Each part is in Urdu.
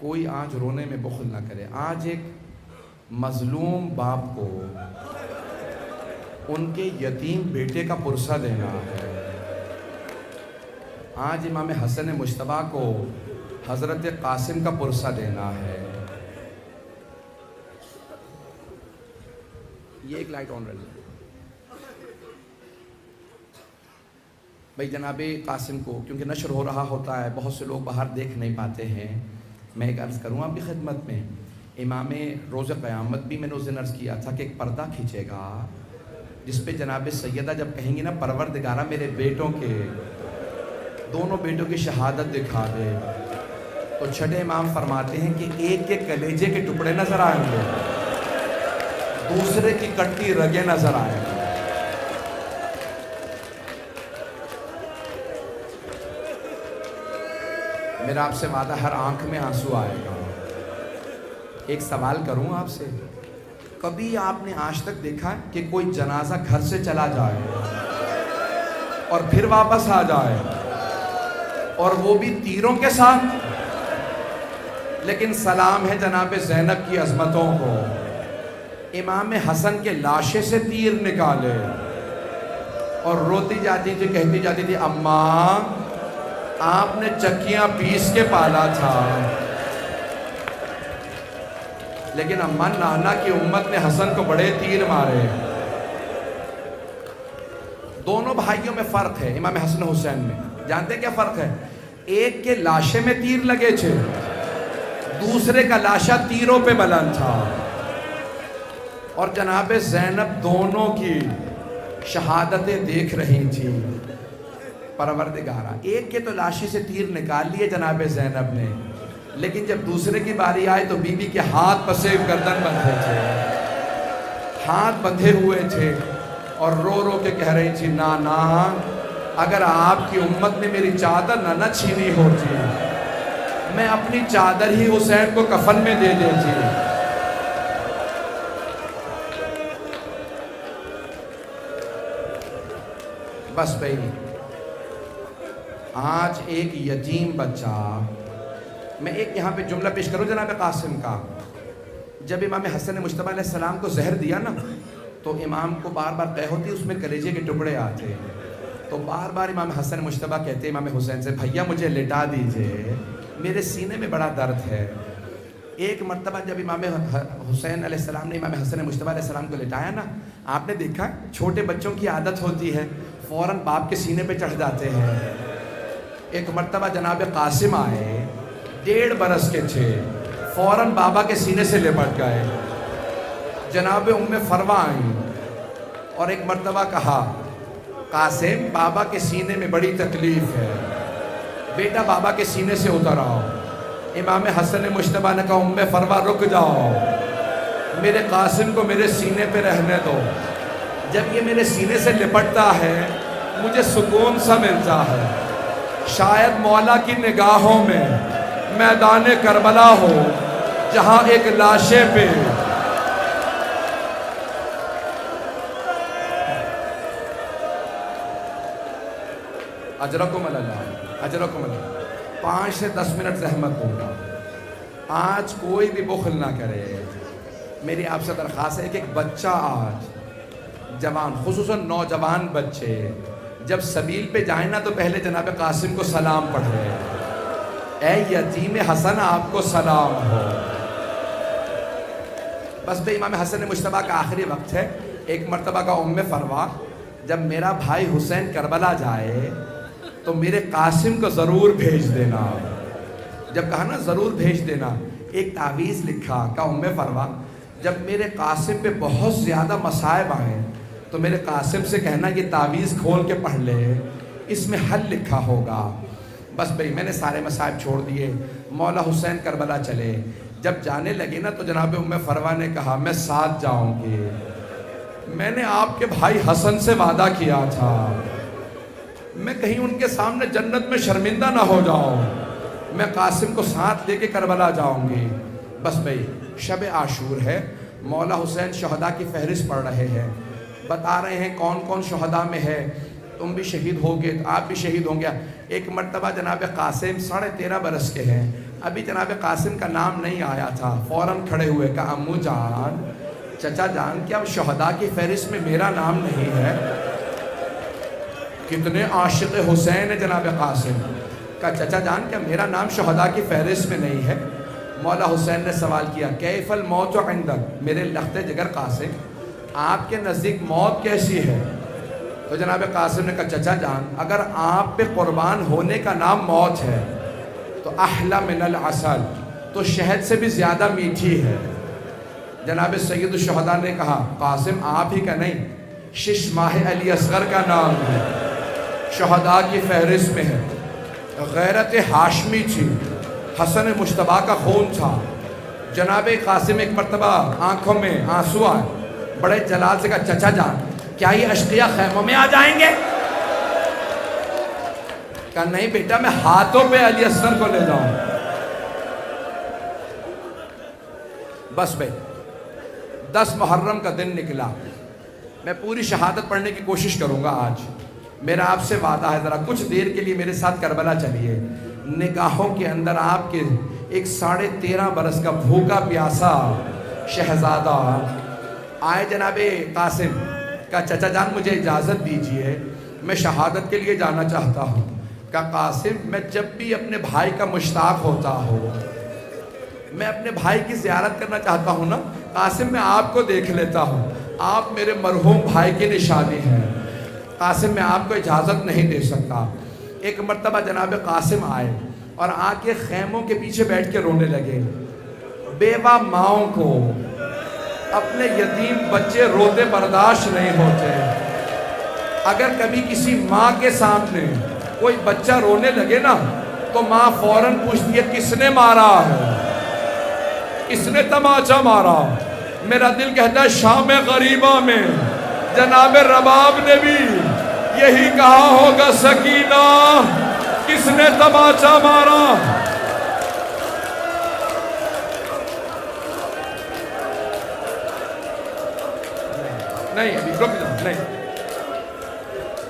کوئی آج رونے میں بخل نہ کرے. آج ایک مظلوم باپ کو ان کے یتیم بیٹے کا پرسہ دینا ہے. آج امام حسن مجتبیٰ کو حضرت قاسم کا پرسہ دینا ہے. یہ ایک لائٹ آن رہی ہے بھائی. جناب قاسم کو کیونکہ نشر ہو رہا ہوتا ہے، بہت سے لوگ باہر دیکھ نہیں پاتے ہیں. میں ایک عرض کروں آپ کی خدمت میں، امام روز قیامت بھی میں نے اس دن عرض کیا تھا کہ ایک پردہ کھینچے گا جس پہ جناب سیدہ جب کہیں گی نا پروردگارہ میرے بیٹوں کے دونوں بیٹوں کی شہادت دکھا دے، تو چھٹے امام فرماتے ہیں کہ ایک کے کلیجے کے ٹکڑے نظر آئیں گے، دوسرے کی کٹی رگیں نظر آئیں گے. میرا آپ سے وعدہ ہر آنکھ میں آنسو آئے گا. ایک سوال کروں آپ سے، کبھی آپ نے آج تک دیکھا ہے کہ کوئی جنازہ گھر سے چلا جائے اور پھر واپس آ جائے، اور وہ بھی تیروں کے ساتھ؟ لیکن سلام ہے جناب زینب کی عظمتوں کو، امام حسن کے لاشے سے تیر نکالے اور روتی جاتی تھی، کہتی جاتی تھی اماں آپ نے چکیاں پیس کے پالا تھا، لیکن اماں نانا کی امت نے حسن کو بڑے تیر مارے. دونوں بھائیوں میں فرق ہے. امام حسن حسین میں جانتے کیا فرق ہے؟ ایک کے لاشے میں تیر لگے تھے، دوسرے کا لاشا تیروں پہ بلند تھا. اور جناب زینب دونوں کی شہادتیں دیکھ رہی تھی. پروردگارہ ایک کے تو لاشے سے تیر نکال لیے جناب زینب نے، لیکن جب دوسرے کی باری آئے تو بی بی کے ہاتھ پسے گردن بندھے تھے، ہاتھ بندھے ہوئے تھے، اور رو رو کے کہہ رہی تھی نانا اگر آپ کی امت نے میری چادر نہ چھینی ہوتی میں اپنی چادر ہی حسین کو کفن میں دے دیتی. بس بھائی آج ایک یتیم بچہ، میں ایک یہاں پہ جملہ پیش کروں جناب قاسم کا. جب امام حسن مجتبیٰ علیہ السلام کو زہر دیا نا تو امام کو بار بار قے ہوتی، اس میں کلیجے کے ٹکڑے آتے، تو بار بار امام حسن مجتبیٰ کہتے امام حسین سے بھیا مجھے لٹا دیجئے، میرے سینے میں بڑا درد ہے. ایک مرتبہ جب امام حسین علیہ السلام نے امام حسن مجتبیٰ علیہ السلام کو لٹایا نا، آپ نے دیکھا چھوٹے بچوں کی عادت ہوتی ہے فوراً باپ کے سینے پہ چڑھ جاتے ہیں. ایک مرتبہ جناب قاسم آئے، 1.5 برس کے تھے، فوراً بابا کے سینے سے لپٹ گئے. جناب ام فروہ آئیں اور ایک مرتبہ کہا قاسم بابا کے سینے میں بڑی تکلیف ہے، بیٹا بابا کے سینے سے اتر آؤ. امام حسن مجتبیٰ نے کہا ام فروہ رک جاؤ، میرے قاسم کو میرے سینے پہ رہنے دو. جب یہ میرے سینے سے لپٹتا ہے مجھے سکون سا ملتا ہے. شاید مولا کی نگاہوں میں میدان کربلا ہو جہاں ایک لاشے پہ اجرکم اللہ، اجرکم اللہ. 5 سے 10 منٹ زحمت ہوگا. آج کوئی بھی بخل نہ کرے. میری آپ سے درخواست ہے کہ ایک بچہ آج جوان، خصوصاً نوجوان بچے جب سبیل پہ جائیں نا تو پہلے جناب قاسم کو سلام پڑھے، اے یتیم حسن آپ کو سلام ہو. بس بھئی امام حسن مجتبیٰ کا آخری وقت ہے. ایک مرتبہ کا ام فروہ جب میرا بھائی حسین کربلا جائے تو میرے قاسم کو ضرور بھیج دینا. جب کہا نا ضرور بھیج دینا، ایک تعویذ لکھا کہ ام فروہ جب میرے قاسم پہ بہت زیادہ مصائب آئیں تو میرے قاسم سے کہنا یہ تعویذ کھول کے پڑھ لے، اس میں حل لکھا ہوگا. بس بھئی میں نے سارے مصائب چھوڑ دیے، مولا حسین کربلا چلے. جب جانے لگے نا تو جناب ام فروہ نے کہا میں ساتھ جاؤں گی، میں نے آپ کے بھائی حسن سے وعدہ کیا تھا، میں کہیں ان کے سامنے جنت میں شرمندہ نہ ہو جاؤں، میں قاسم کو ساتھ لے کے کربلا جاؤں گی. بس بھئی شب عاشور ہے، مولا حسین شہداء کی فہرست پڑھ رہے ہیں، بتا رہے ہیں کون کون شہداء میں ہے، تم بھی شہید ہوگے، آپ بھی شہید ہوں گے. ایک مرتبہ جناب قاسم 13.5 برس کے ہیں، ابھی جناب قاسم کا نام نہیں آیا تھا، فوراً کھڑے ہوئے کہا امو جان، چچا جان، کیا شہداء کی فہرست میں میرا نام نہیں ہے؟ کتنے عاشق حسین ہے جناب قاسم. کہا چچا جان، کیا میرا نام شہداء کی فہرست میں نہیں ہے؟ مولا حسین نے سوال کیا کیف الموت عندک، میرے لخت جگر قاسم آپ کے نزدیک موت کیسی ہے؟ تو جناب قاسم نے کہا چچا جان، اگر آپ پہ قربان ہونے کا نام موت ہے تو احلی من العسل، تو شہد سے بھی زیادہ میٹھی ہے. جناب سید الشہداء نے کہا قاسم آپ ہی کا نہیں، شش ماہ علی اصغر کا نام ہے، شہداء کی فہرست میں ہے. غیرت ہاشمی تھی، حسن مجتبیٰ کا خون تھا. جناب قاسم ایک مرتبہ آنکھوں میں آنسو آئے، بڑے جلال سے کہا چچا جان، کیا یہ اشقیاء خیموں میں آ جائیں گے؟ کہا نہیں بیٹا، میں ہاتھوں پہ علی اصغر کو لے جاؤں. بس بھائی 10 محرم کا دن نکلا. میں پوری شہادت پڑھنے کی کوشش کروں گا آج. میرا آپ سے وعدہ ہے، ذرا کچھ دیر کے لیے میرے ساتھ کربلا چلیے. نگاہوں کے اندر آپ کے ایک 13.5 برس کا بھوکا پیاسا شہزادہ آئے. جناب قاسم کہا چچا جان مجھے اجازت دیجئے، میں شہادت کے لیے جانا چاہتا ہوں. کہا قاسم، میں جب بھی اپنے بھائی کا مشتاق ہوتا ہوں، میں اپنے بھائی کی زیارت کرنا چاہتا ہوں نا قاسم، میں آپ کو دیکھ لیتا ہوں، آپ میرے مرحوم بھائی کی نشانی ہیں. قاسم میں آپ کو اجازت نہیں دے سکتا. ایک مرتبہ جناب قاسم آئے اور آ کے خیموں کے پیچھے بیٹھ کے رونے لگے. بیوہ ماؤں کو اپنے یتیم بچے روتے برداشت نہیں ہوتے. اگر کبھی کسی ماں کے سامنے کوئی بچہ رونے لگے نا تو ماں فوراً پوچھتی ہے کس نے مارا ہے، کس نے تماچا مارا. میرا دل کہتا ہے شام غریبہ میں جناب رباب نے بھی یہی کہا ہوگا سکینہ کس نے تماچا مارا. نہیں ابھی رک جاؤ، نہیں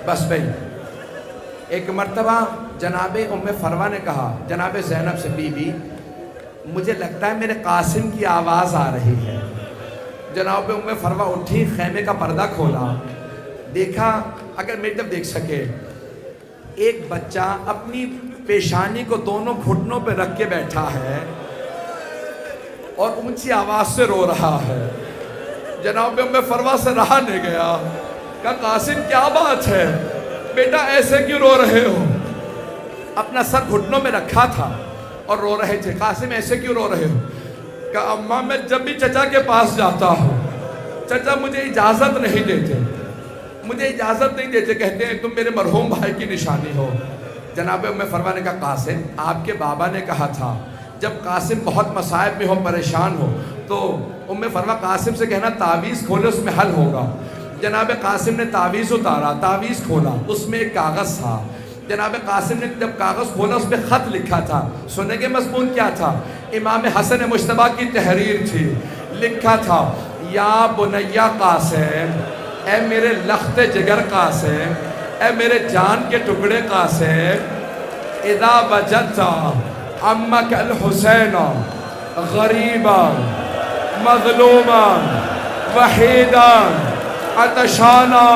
بس بھائی. ایک مرتبہ جناب ام فروہ نے کہا جناب زینب سے بی بی مجھے لگتا ہے میرے قاسم کی آواز آ رہی ہے. جناب ام فروہ اٹھی، خیمے کا پردہ کھولا، دیکھا اگر میری طرف دیکھ سکے ایک بچہ اپنی پیشانی کو دونوں گھٹنوں پہ رکھ کے بیٹھا ہے اور اونچی آواز سے رو رہا ہے. جناب ام فروہ سے رہا نہیں گیا. کہا قاسم کیا بات ہے بیٹا، ایسے کیوں رو رہے ہو؟ اپنا سر گھٹنوں میں رکھا تھا اور رو رہے تھے. قاسم ایسے کیوں رو رہے ہو؟ کہا اماں میں جب بھی چچا کے پاس جاتا ہوں چچا مجھے اجازت نہیں دیتے، مجھے اجازت نہیں دیتے، کہتے ہیں تم میرے مرحوم بھائی کی نشانی ہو. جناب ام فروہ نے کہا قاسم آپ کے بابا نے کہا تھا جب قاسم بہت مصائب میں ہو، پریشان ہو، تو ام فروہ قاسم سے کہنا تعویذ کھولے اس میں حل ہوگا. جناب قاسم نے تعویذ اتارا، تعویذ کھولا، اس میں ایک کاغذ تھا. جناب قاسم نے جب کاغذ کھولا اس پہ خط لکھا تھا. سنیں گے مضمون کیا تھا؟ امام حسن مجتبیٰ کی تحریر تھی. لکھا تھا یا بنیا قاسم، اے میرے لخت جگر قاسم، اے میرے جان کے ٹکڑے قاسم، اذا وجدت عمک الحسین غریبا مظلوما وحیدا عطشانا،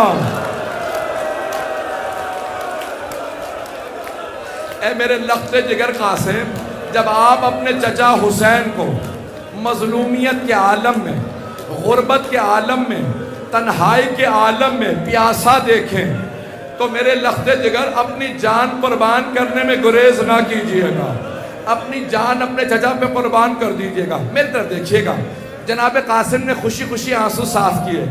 اے میرے لخت جگر قاسم، جب آپ اپنے چچا حسین کو مظلومیت کے عالم میں، غربت کے عالم میں، تنہائی کے عالم میں پیاسا دیکھیں تو میرے لخت جگر اپنی جان قربان کرنے میں گریز نہ کیجئے گا، اپنی جان اپنے چچا پہ قربان کر دیجئے گا. میری طرف دیکھیے گا. جناب قاسم نے خوشی خوشی آنسو صاف کیے.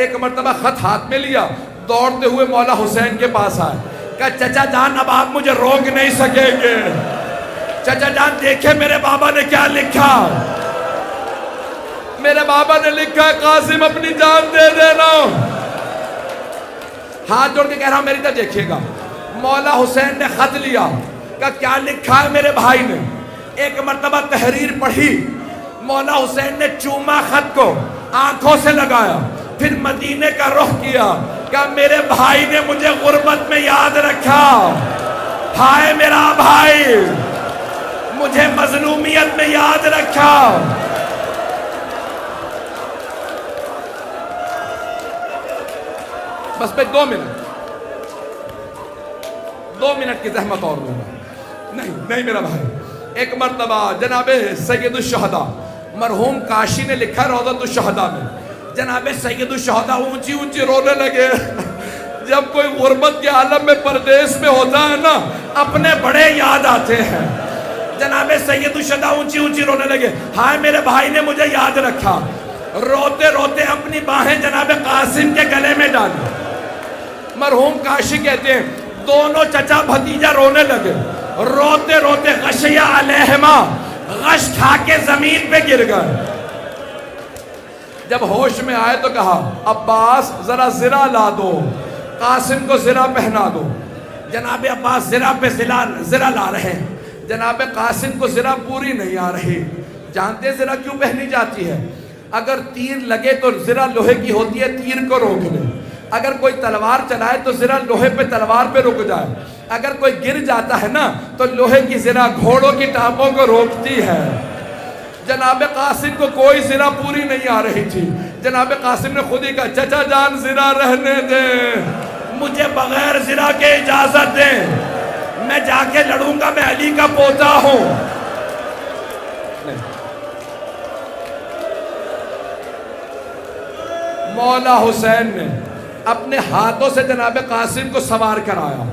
ایک مرتبہ خط ہاتھ میں لیا، دوڑتے ہوئے مولا حسین کے پاس آئے. کہا چچا جان اب آپ مجھے روک نہیں سکیں گے، چچا جان دیکھیں میرے بابا نے کیا لکھا. میرے بابا نے لکھا قاسم اپنی جان دے دینا. ہاتھ جوڑ کے کہہ رہا ہوں میری طرف دیکھیے گا. مولا حسین نے خط لیا، کہا کیا لکھا ہے میرے بھائی نے. ایک مرتبہ تحریر پڑھی، مولا حسین نے چوما خط کو، آنکھوں سے لگایا، پھر مدینے کا رخ کیا. کہا میرے بھائی نے مجھے غربت میں یاد رکھا، ہائے میرا بھائی، مجھے مظلومیت میں یاد رکھا. بس میں 2 منٹ کی زحمت اور لوں گا. نہیں میرا بھائی. ایک مرتبہ جناب سید الشہداء مرحوم کاشی نے لکھا روضۃ الشہداء میں, جناب سید الشہداء اونچی رونے لگے. جب کوئی غربت کے عالم میں پردیس میں ہوتا ہے نا, اپنے بڑے یاد آتے ہیں. جناب سید الشہداء اونچی رونے لگے. ہائے میرے بھائی نے مجھے یاد رکھا. روتے روتے اپنی باہیں جناب قاسم کے گلے میں ڈالی. مرحوم کاشی کہتے ہیں دونوں چچا بھتیجا رونے لگے. روتے روتے غشیہ علیہما, غش کھا کے زمین پہ گر گئے. جب ہوش میں آئے تو کہا عباس ذرا زرہ لا دو, قاسم کو زرہ پہنا دو. جناب عباس زرہ پہ زرہ لا رہے ہیں. جناب قاسم کو زرہ پوری نہیں آ رہی. جانتے زرہ کیوں پہنی جاتی ہے؟ اگر تیر لگے تو زرہ لوہے کی ہوتی ہے, تیر کو روک لے. اگر کوئی تلوار چلائے تو زرہ لوہے پہ تلوار پہ رک جائے. اگر کوئی گر جاتا ہے نا تو لوہے کی زرہ گھوڑوں کی ٹانپوں کو روکتی ہے. جناب قاسم کو کوئی زرہ پوری نہیں آ رہی تھی. جناب قاسم نے خود ہی کہا چچا جان زرہ رہنے دیں, مجھے بغیر زرہ کے اجازت دیں, میں جا کے لڑوں گا, میں علی کا پوتا ہوں. مولا حسین نے اپنے ہاتھوں سے جناب قاسم کو سوار کرایا.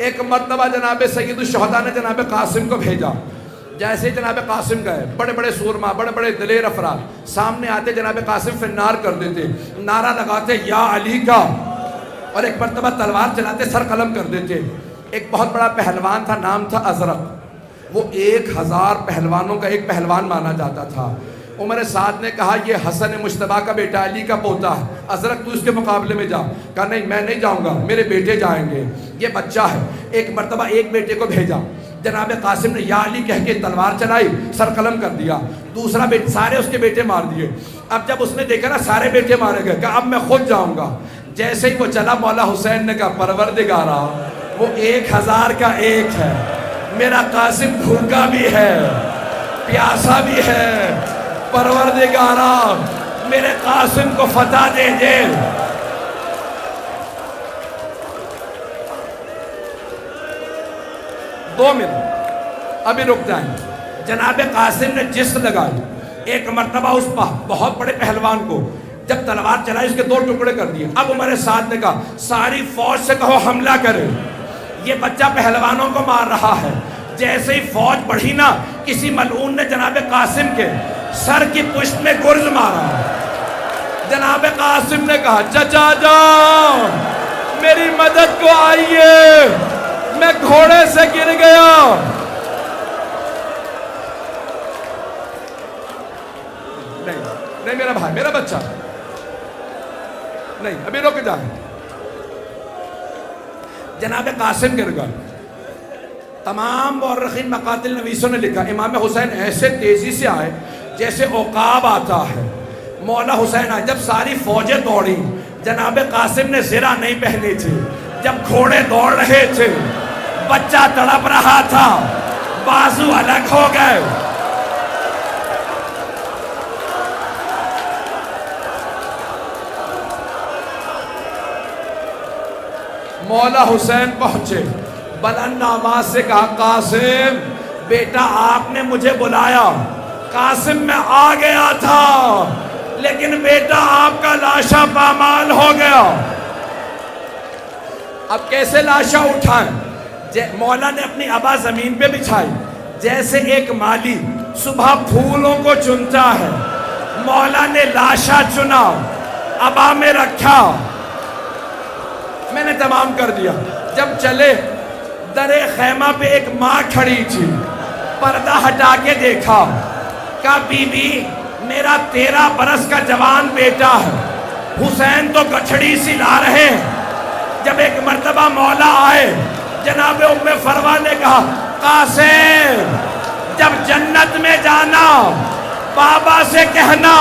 ایک مرتبہ جناب سید الشہداء نے جناب قاسم کو بھیجا. جیسے جناب قاسم گئے, بڑے بڑے سورما, بڑے بڑے دلیر افراد سامنے آتے, جناب قاسم فنار کر دیتے, نعرہ لگاتے یا علی کا, اور ایک مرتبہ تلوار چلاتے, سر قلم کر دیتے. ایک بہت بڑا پہلوان تھا, نام تھا ازرق. وہ 1000 پہلوانوں کا ایک پہلوان مانا جاتا تھا. عمر سعد نے کہا یہ حسن مجتبیٰ کا بیٹا علی کا پوتا ہے, ازرق تو اس کے مقابلے میں جا. کہا نہیں میں نہیں جاؤں گا, میرے بیٹے جائیں گے, یہ بچہ ہے. ایک مرتبہ ایک بیٹے کو بھیجا. جناب قاسم نے یا علی کہہ کے تلوار چلائی, سر قلم کر دیا. دوسرا بیٹا, سارے اس کے بیٹے مار دیے. اب جب اس نے دیکھا نا سارے بیٹے مارے گئے, کہا اب میں خود جاؤں گا. جیسے ہی وہ چلا, مولا حسین نے کہا پروردگارا وہ 1000 کا ایک ہے, میرا قاسم بھوکا بھی ہے, پیاسا بھی ہے. پروردگارا میرے قاسم کو فتح دے دے. دو منٹ ابھی رک جائیں. جناب قاسم نے جسم لگائی. ایک مرتبہ اس بہت بڑے پہلوان کو جب تلوار چلائی, اس کے 2 ٹکڑے کر دیے. اب عمر سعد نے کہا ساری فوج سے کہو حملہ کرے, یہ بچہ پہلوانوں کو مار رہا ہے. جیسے ہی فوج بڑھی نا, کسی ملعون نے جناب قاسم کے سر کی پشت میں گرز مارا. جناب قاسم نے کہا چچا جان میری مدد کو آئیے, میں گھوڑے سے گر گیا. نہیں میرا بھائی, میرا بچہ نہیں, ابھی رک جائیں. جناب قاسم گر گئے. تمام مورخین مقاتل نویسوں نے لکھا امام حسین ایسے تیزی سے آئے جیسے عقاب آتا ہے. مولا حسین آئے, جب ساری فوجیں دوڑی, جناب قاسم نے زرہ نہیں پہنی تھی. جب گھوڑے دوڑ رہے تھے, بچہ تڑپ رہا تھا, بازو الگ ہو گئے. مولا حسین پہنچے, بلند آواز سے کہا قاسم بیٹا آپ نے مجھے بلایا. قاسم میں آ گیا تھا لیکن بیٹا آپ کا لاشا پامال ہو گیا. اب کیسے لاشا اٹھائیں؟ مولا نے اپنی ابا زمین پہ بچھائی. جیسے ایک مالی صبح پھولوں کو چنتا ہے, مولا نے لاشا چنا, ابا میں رکھا. میں نے تمام کر دیا. جب چلے, درے خیمہ پہ ایک ماں کھڑی تھی. پردہ ہٹا کے دیکھا, کہا بی بی میرا 13 برس کا جوان بیٹا ہے, حسین تو گٹھڑی سی لا رہے ہیں. جب ایک مرتبہ مولا آئے, جناب ام فروا نے کہا قاسم جب جنت میں جانا بابا سے کہنا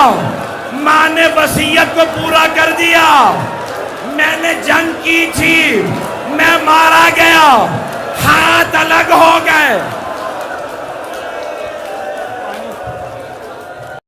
ماں نے وصیت کو پورا کر دیا, میں نے جنگ کی تھی, میں مارا گیا, ہاتھ الگ ہو گئے,